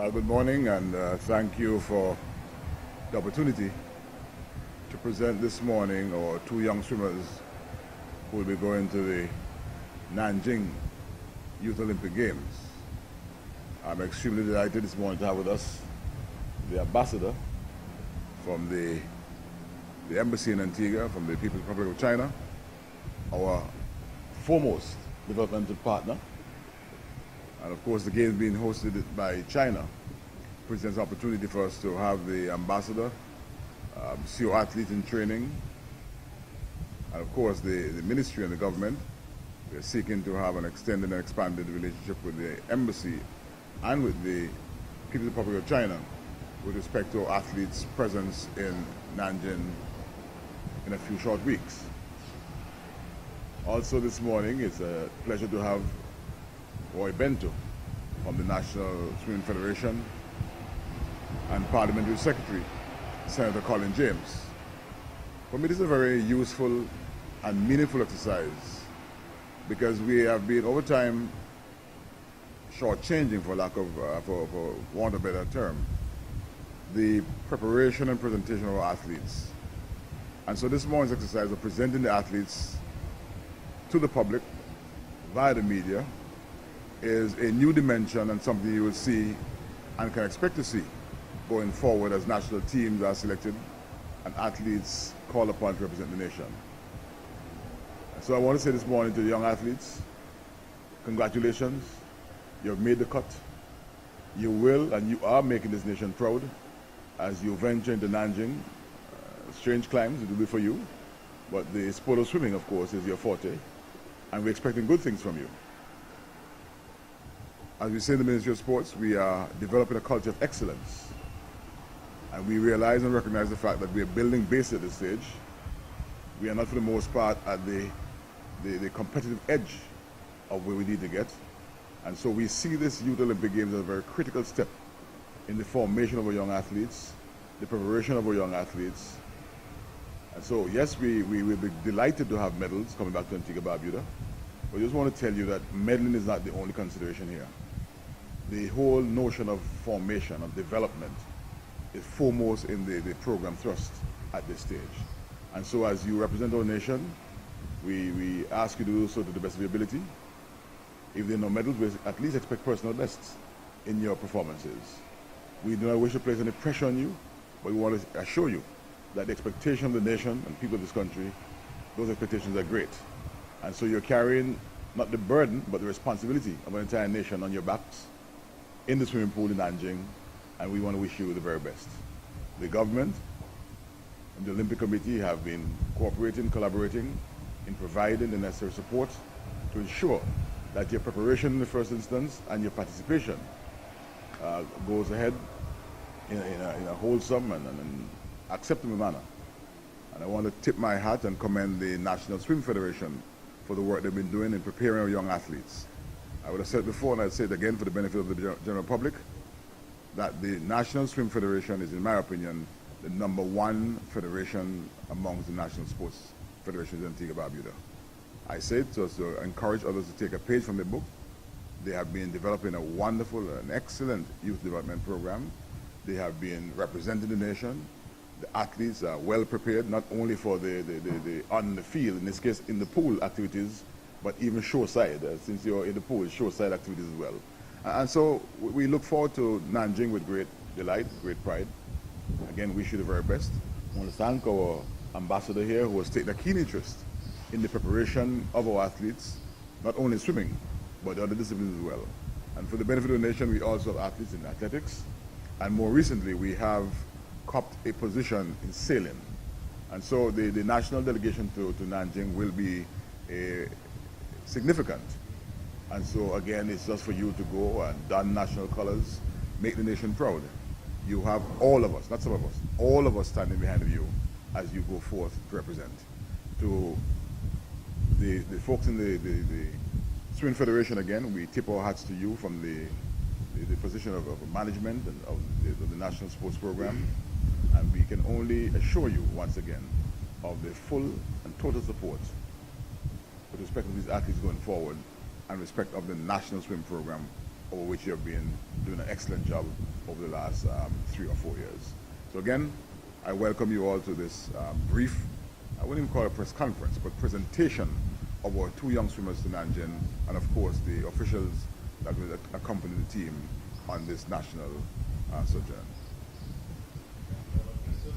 Good morning, and thank you for the opportunity to present this morning our two young swimmers who will be going to the Nanjing Youth Olympic Games. I'm extremely delighted this morning to have with us the ambassador from the embassy in Antigua, from the People's Republic of China, our foremost developmental partner. And of course, the games being hosted by China presents an opportunity for us to have the ambassador, see our athletes in training, and of course the ministry and the government. We are seeking to have an extended and expanded relationship with the embassy and with the People's Republic of China with respect to our athletes' presence in Nanjing in a few short weeks. Also this morning, it's a pleasure to have Roy Bento from the National Swimming Federation and Parliamentary Secretary, Senator Colin James. For me, this is a very useful and meaningful exercise because we have been over time shortchanging, for want of a better term, the preparation and presentation of our athletes. And so this morning's exercise of presenting the athletes to the public via the media is a new dimension and something you will see and can expect to see going forward as national teams are selected and athletes called upon to represent the nation. So I want to say this morning to the young athletes, congratulations, you have made the cut. You will and you are making this nation proud as you venture into Nanjing. Strange climbs, it will be for you, but the sport of swimming, of course, is your forte, and we're expecting good things from you. As we say in the Ministry of Sports, we are developing a culture of excellence. And we realize and recognize the fact that we are building base at this stage. We are not, for the most part, at the competitive edge of where we need to get. And so we see this Youth Olympic Games as a very critical step in the formation of our young athletes, the preparation of our young athletes. And so, yes, we will be delighted to have medals coming back to Antigua Barbuda. But I just want to tell you that medaling is not the only consideration here. The whole notion of formation, of development, is foremost in the program thrust at this stage. And so as you represent our nation, we ask you to do so to the best of your ability. If there are no medals, we at least expect personal bests in your performances. We do not wish to place any pressure on you, but we want to assure you that the expectation of the nation and people of this country, those expectations are great. And so you're carrying not the burden, but the responsibility of an entire nation on your backs in the swimming pool in Nanjing, and we want to wish you the very best. The government and the Olympic Committee have been cooperating, collaborating in providing the necessary support to ensure that your preparation in the first instance and your participation goes ahead in a wholesome and acceptable manner. And I want to tip my hat and commend the National Swim Federation for the work they've been doing in preparing our young athletes. I would have said before, and I'll say it again for the benefit of the general public, that the National Swim Federation is, in my opinion, the #1 federation amongst the national sports federations in Antigua Barbuda. I say it so as to encourage others to take a page from the book. They have been developing a wonderful and excellent youth development program. They have been representing the nation. The athletes are well prepared, not only for the on the field, in this case in the pool activities, but even shoreside. Since you're in the pool, shoreside activities as well. And so we look forward to Nanjing with great delight, great pride. Again, wish you the very best. I want to thank our ambassador here who has taken a keen interest in the preparation of our athletes, not only swimming, but other disciplines as well. And for the benefit of the nation, we also have athletes in athletics. And more recently, we have copped a position in sailing. And so the national delegation to Nanjing will be significant. And so again, it's just for you to go and don national colors, make the nation proud. You have all of us, not some of us, all of us standing behind you as you go forth to represent. To the folks in the Swimming Federation, again, we tip our hats to you from the position of management and of the National Sports Program. And we can only assure you once again of the full and total support with respect to these athletes going forward and respect of the National Swim Program over which you have been doing an excellent job over the last 3 or 4 years. So again, I welcome you all to this brief, I wouldn't even call it a press conference, but presentation of our 2 young swimmers to Nanjing, and of course the officials that will accompany the team on this national sojourn.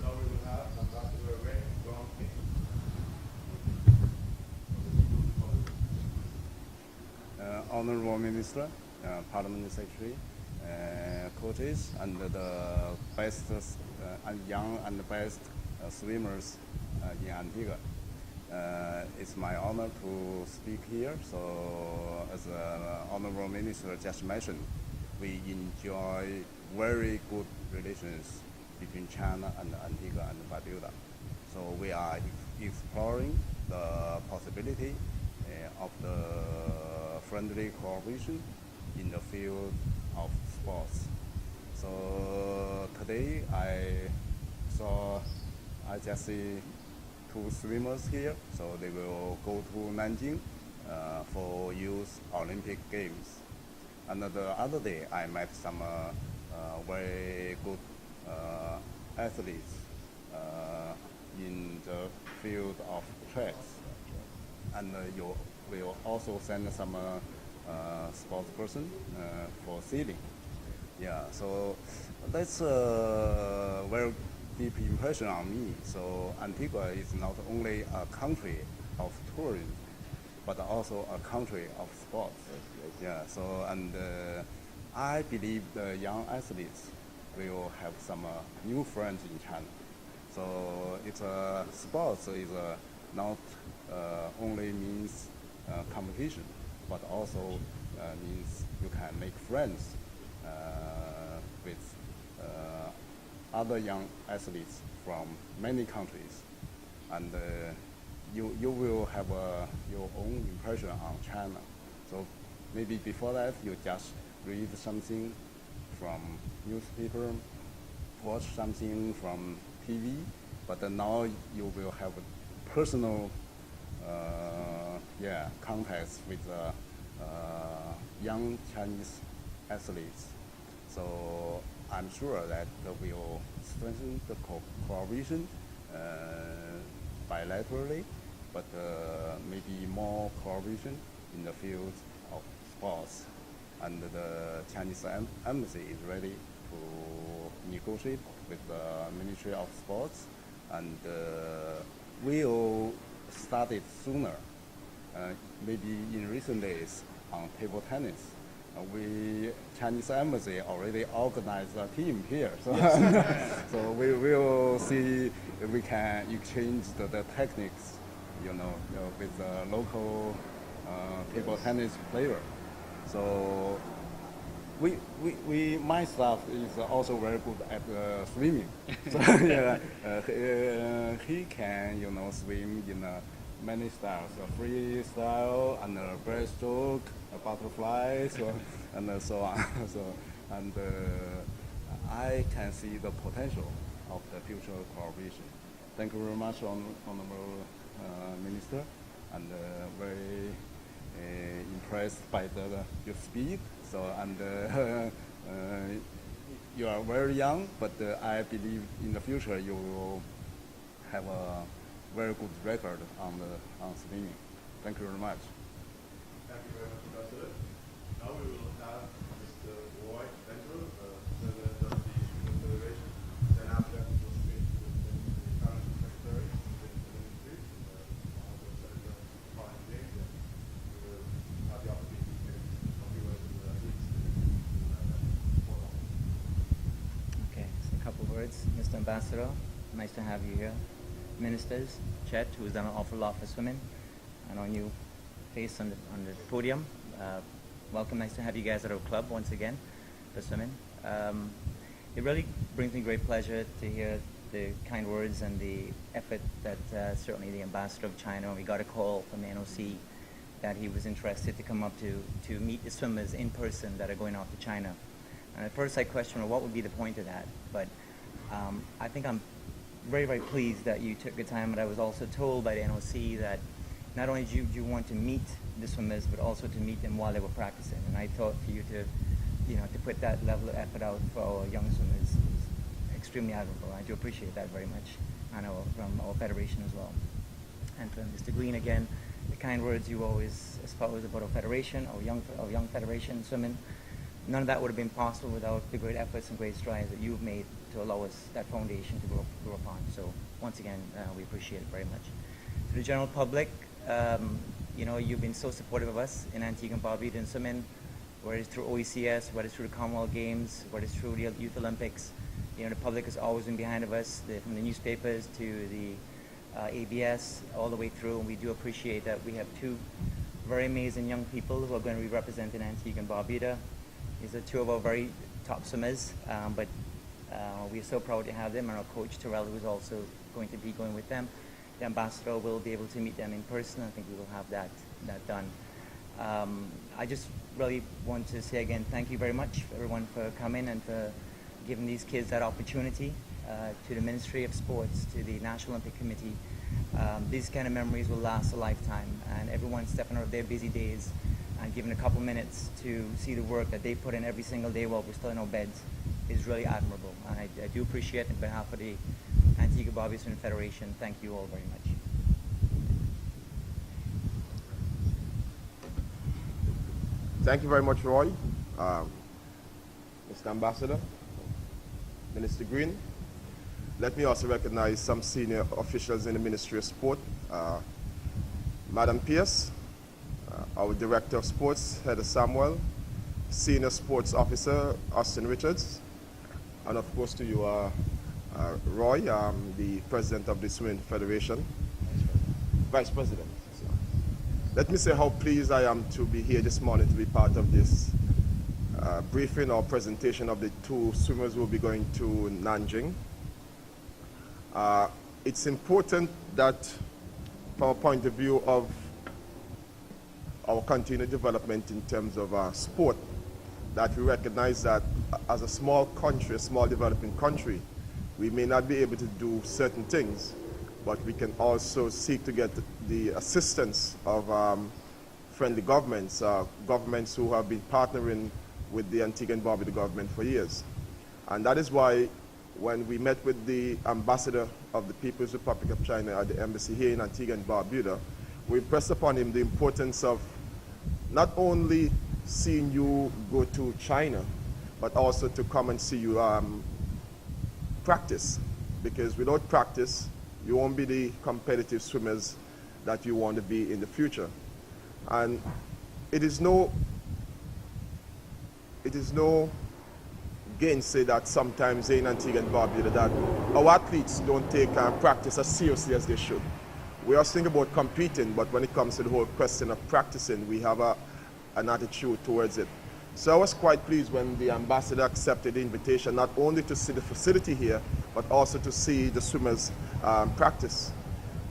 Now we will have Ambassador Ray Gong. Honorable Minister, Parliament Secretary, coaches, and the best young and best swimmers in Antigua. It's my honor to speak here. So, as the Honorable Minister just mentioned, we enjoy very good relations between China and Antigua and Barbuda. So we are exploring the possibility of the friendly cooperation in the field of sports. So today I just see 2 swimmers here, so they will go to Nanjing for Youth Olympic Games. And the other day I met some very good athletes in the field of tracks, and you will also send some sports person for sealing. Yeah, so that's a very deep impression on me. So Antigua is not only a country of tourism, but also a country of sports. Yeah, so and I believe the young athletes will have some new friends in China. So it's sports is not only means competition, but also means you can make friends with other young athletes from many countries, and you will have your own impression on China. So maybe before that you just read something from newspaper, watch something from TV, but now you will have a personal contact with young Chinese athletes. So I'm sure that will strengthen the cooperation bilaterally, but maybe more cooperation in the field of sports. And the Chinese embassy is ready to negotiate with the Ministry of Sports, and we'll start it sooner. Maybe in recent days on table tennis. Chinese embassy already organized a team here, so, so we will see if we can exchange the techniques, with the local table tennis player. So my staff is also very good at swimming. So he can swim in many styles, freestyle and breaststroke, butterfly, and so on. And I can see the potential of the future cooperation. Thank you very much, Honorable Minister, and very impressed by your speed. So you are very young, but I believe in the future you will have a very good record on swimming. Thank you very much. Thank you very much, Ambassador. Now we will have Mr. Roy Benjo, President of the Swimming Federation. Then after that, we'll speak to the current Secretary of the Ministry, Honorable Senator Colin James, and we will have the opportunity to get some viewers to Okay, so a couple of words. Mr. Ambassador, nice to have you here. Ministers, Chet, who's done an awful lot for swimming, and our new face on the podium. Welcome, nice to have you guys at our club once again for swimming. It really brings me great pleasure to hear the kind words and the effort that certainly the Ambassador of China, we got a call from the NOC that he was interested to come up to meet the swimmers in person that are going off to China. And at first I questioned, well, what would be the point of that? But I think I'm very, very pleased that you took the time, but I was also told by the NOC that not only do you want to meet the swimmers, but also to meet them while they were practicing. And I thought for you to to put that level of effort out for our young swimmers is extremely admirable. I do appreciate that very much, and from our federation as well. And from Mr. Greene again, the kind words you always espouse about our federation, our young federation swimming. None of that would have been possible without the great efforts and great strides that you've made to allow us that foundation to grow upon. So once again, we appreciate it very much. To the general public, you've been so supportive of us in Antigua and Barbuda in swimming, whether it's through OECS, whether it's through the Commonwealth Games, whether it's through the Youth Olympics. The public has always been behind of us, from the newspapers to the ABS, all the way through, and we do appreciate that. We have two very amazing young people who are going to be representing Antigua and Barbuda. These are two of our very top swimmers, but we're so proud to have them, and our coach Terrell, who is also going to be going with them. The ambassador will be able to meet them in person. I think we will have that done. I just really want to say again, thank you very much, everyone, for coming and for giving these kids that opportunity. To the Ministry of Sports, to the National Olympic Committee. These kind of memories will last a lifetime, and everyone stepping out of their busy days and giving a couple minutes to see the work that they put in every single day while we're still in our beds is really admirable. And I do appreciate it on behalf of the Antigua Barbuda Swimming Federation. Thank you all very much. Thank you very much, Roy. Mr. Ambassador, Minister Greene. Let me also recognize some senior officials in the Ministry of Sport. Madam Pierce, our Director of Sports, Heather Samuel, Senior Sports Officer, Austin Richards, and of course to you, Roy, the President of the Swimming Federation. Vice President. Let me say how pleased I am to be here this morning to be part of this briefing or presentation of the two swimmers who will be going to Nanjing. It's important that, from a point of view of our continued development in terms of sport, that we recognize that as a small country, a small developing country, we may not be able to do certain things, but we can also seek to get the assistance of friendly governments, governments who have been partnering with the Antigua and Barbuda government for years. And that is why when we met with the ambassador of the People's Republic of China at the embassy here in Antigua and Barbuda, we impressed upon him the importance of not only seeing you go to China, but also to come and see you practice. Because without practice, you won't be the competitive swimmers that you want to be in the future. And it is no gainsay that sometimes in Antigua and Barbuda that our athletes don't take practice as seriously as they should. We are thinking about competing, but when it comes to the whole question of practicing, we have an attitude towards it. So I was quite pleased when the ambassador accepted the invitation, not only to see the facility here, but also to see the swimmers practice.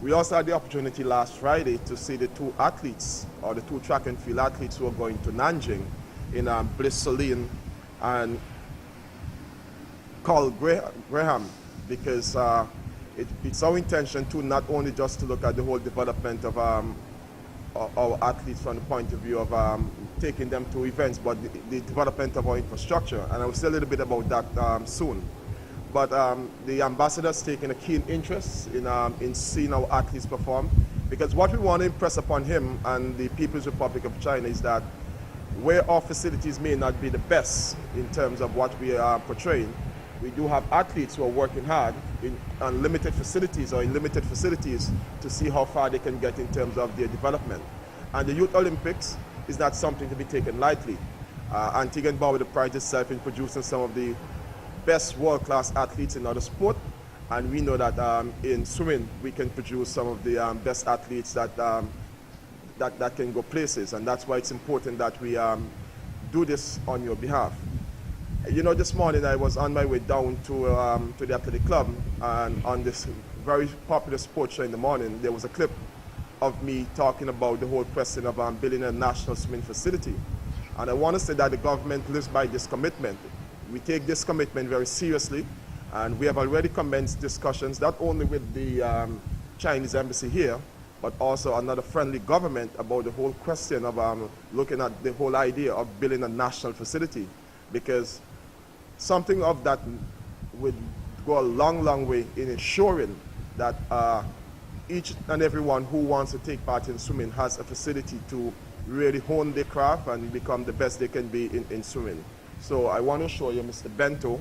We also had the opportunity last Friday to see the two athletes, or the two track and field athletes who are going to Nanjing, in Bliss Celine and Carl Graham, because it's our intention to not only just to look at the whole development of our athletes from the point of view of taking them to events, but the development of our infrastructure. And I will say a little bit about that soon. But the ambassador's taken a keen interest in seeing our athletes perform, because what we want to impress upon him and the People's Republic of China is that where our facilities may not be the best in terms of what we are portraying, we do have athletes who are working hard on limited facilities or in limited facilities to see how far they can get in terms of their development. And the Youth Olympics is not something to be taken lightly. Antigua and Barbuda prides itself in producing some of the best world-class athletes in other sport, and we know that in swimming we can produce some of the best athletes that can go places, and that's why it's important that we do this on your behalf. You know, this morning I was on my way down to the athletic club, and on this very popular sports show in the morning, there was a clip of me talking about the whole question of building a national swimming facility. And I want to say that the government lives by this commitment. We take this commitment very seriously, and we have already commenced discussions not only with the Chinese embassy here, but also another friendly government about the whole question of looking at the whole idea of building a national facility. because something of that would go a long, long way in ensuring that each and everyone who wants to take part in swimming has a facility to really hone their craft and become the best they can be in swimming. So I want to show you, Mr. Bento,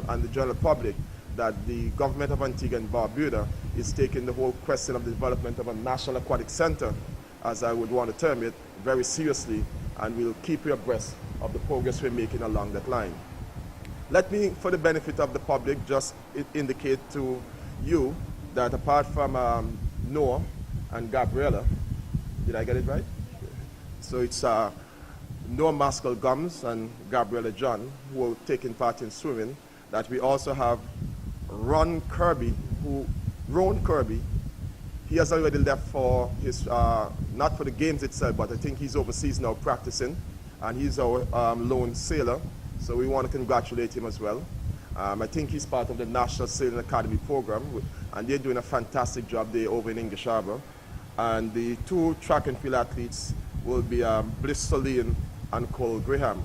and the general public, that the government of Antigua and Barbuda is taking the whole question of the development of a national aquatic center, as I would want to term it, very seriously, and we'll keep you abreast of the progress we're making along that line. Let me, for the benefit of the public, just indicate to you that apart from Noah and Gabriella, did I get it right? So it's Noah Maskell Gums and Gabriella John who are taking part in swimming, that we also have Ron Kirby, he has already left for his, not for the games itself, but I think he's overseas now practicing, and he's our lone sailor, so we want to congratulate him as well. I think he's part of the National Sailing Academy program, and they're doing a fantastic job there over in English Harbor. And the two track and field athletes will be Bliss Soline and Cole Graham.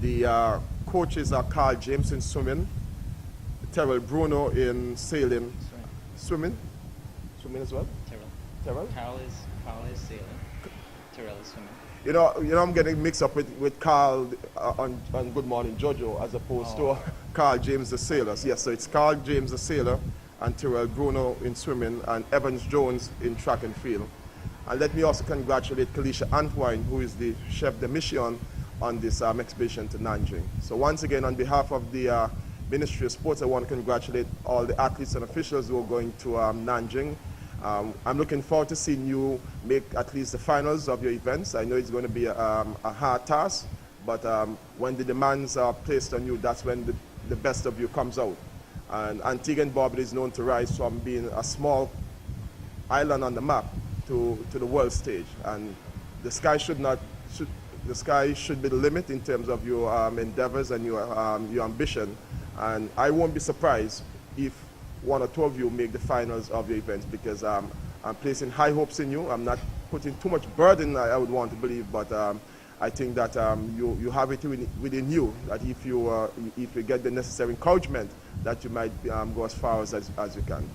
The coaches are Carl James in swimming, Terrell Bruno in sailing, swimming as well? Terrell? Carl is sailing. Terrell is swimming. You know, I'm getting mixed up with Carl on Good Morning Jojo as opposed to Carl James the sailor. Yes, so it's Carl James the sailor and Terrell Bruno in swimming and Evans Jones in track and field. And let me also congratulate Kalisha Antwine, who is the chef de mission on this expedition to Nanjing. So once again, on behalf of the Ministry of Sports, I want to congratulate all the athletes and officials who are going to Nanjing. I'm looking forward to seeing you make at least the finals of your events. I know it's going to be a hard task, but when the demands are placed on you, that's when the best of you comes out. And Antigua and Barbuda is known to rise from being a small island on the map to the world stage. And the sky should be the limit in terms of your endeavors and your ambition. And I won't be surprised if one or two of you make the finals of your events, because I'm placing high hopes in you. I'm not putting too much burden, I would want to believe, but I think that you have it within you, that if you get the necessary encouragement, that you might go as far as you can.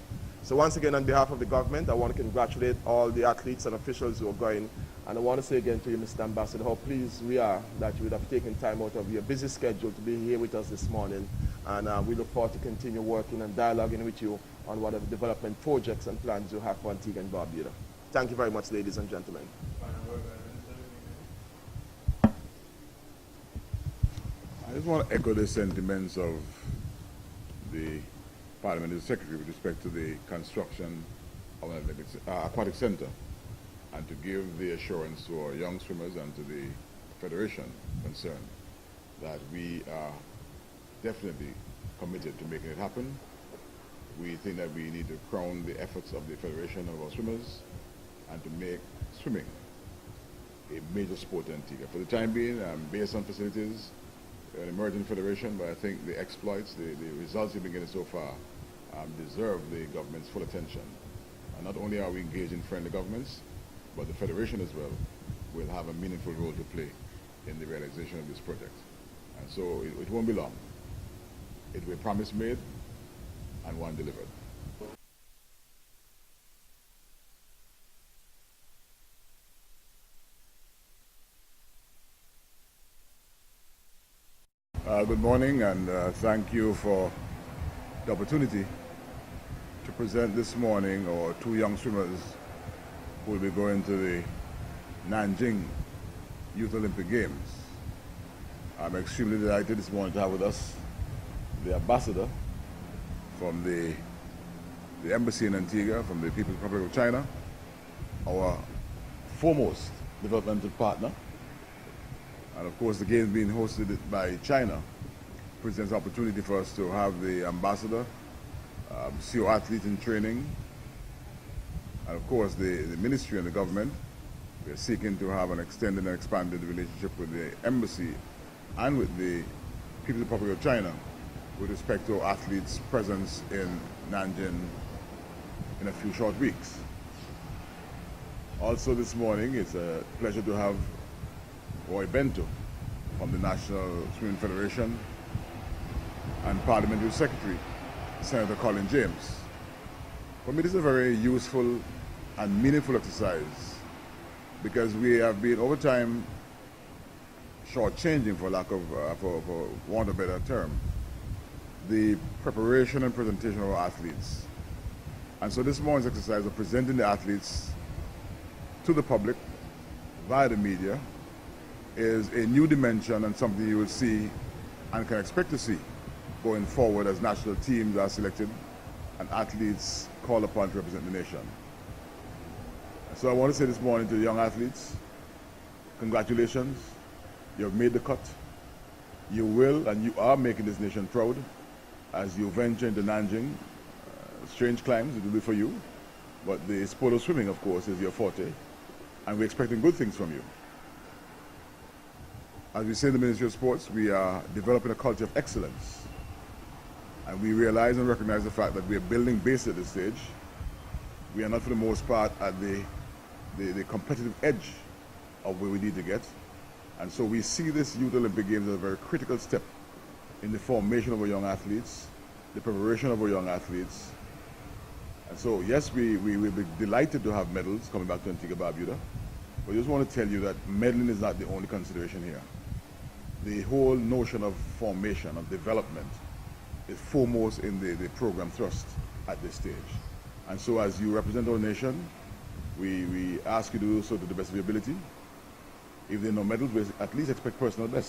So once again, on behalf of the government, I want to congratulate all the athletes and officials who are going. And I want to say again to you, Mr. Ambassador, how pleased we are that you would have taken time out of your busy schedule to be here with us this morning. And we look forward to continue working and dialoguing with you on whatever development projects and plans you have for Antigua and Barbuda. Thank you very much, ladies and gentlemen. I just want to echo the sentiments of the Parliamentary Secretary with respect to the construction of an aquatic center, and to give the assurance to our young swimmers and to the Federation concerned that we are definitely committed to making it happen. We think that we need to crown the efforts of the Federation of our swimmers and to make swimming a major sport in Antigua. For the time being, based on facilities, an emerging federation, but I think the exploits, the results we've been getting so far deserve the government's full attention. And not only are we engaged in friendly governments, but the Federation as well will have a meaningful role to play in the realization of this project. And so it won't be long. It will be a promise made and one delivered. Good morning, and thank you for the opportunity to present this morning our two young swimmers who will be going to the Nanjing Youth Olympic Games. I'm extremely delighted this morning to have with us the ambassador from the embassy in Antigua, from the People's Republic of China, our foremost developmental partner. And of course, the games being hosted by China presents opportunity for us to have the ambassador, see our athletes in training, and of course the ministry and the government. We are seeking to have an extended and expanded relationship with the embassy and with the People's Republic of China with respect to our athletes' presence in Nanjing in a few short weeks. Also this morning, it's a pleasure to have Roy Bento from the National Swimming Federation and Parliamentary Secretary, Senator Colin James. For me, this is a very useful and meaningful exercise because we have been over time shortchanging, for want of a better term, the preparation and presentation of our athletes. And so this morning's exercise of presenting the athletes to the public via the media is a new dimension and something you will see and can expect to see going forward as national teams are selected and athletes called upon to represent the nation. So I want to say this morning to the young athletes, congratulations, you have made the cut. You will and you are making this nation proud as you venture into Nanjing. Strange climbs, it will be for you, but the sport of swimming, of course, is your forte, and we're expecting good things from you. As we say in the Ministry of Sports, we are developing a culture of excellence, and we realize and recognize the fact that we are building base at this stage. We are not, for the most part, at the competitive edge of where we need to get, and so we see this Youth Olympic Games as a very critical step in the formation of our young athletes, the preparation of our young athletes. And so, yes, we will be delighted to have medals coming back to Antigua Barbuda, but I just want to tell you that medaling is not the only consideration here. The whole notion of formation, of development, is foremost in the program thrust at this stage. And so as you represent our nation, we ask you to do so to the best of your ability. If there are no medals, we at least expect personal best.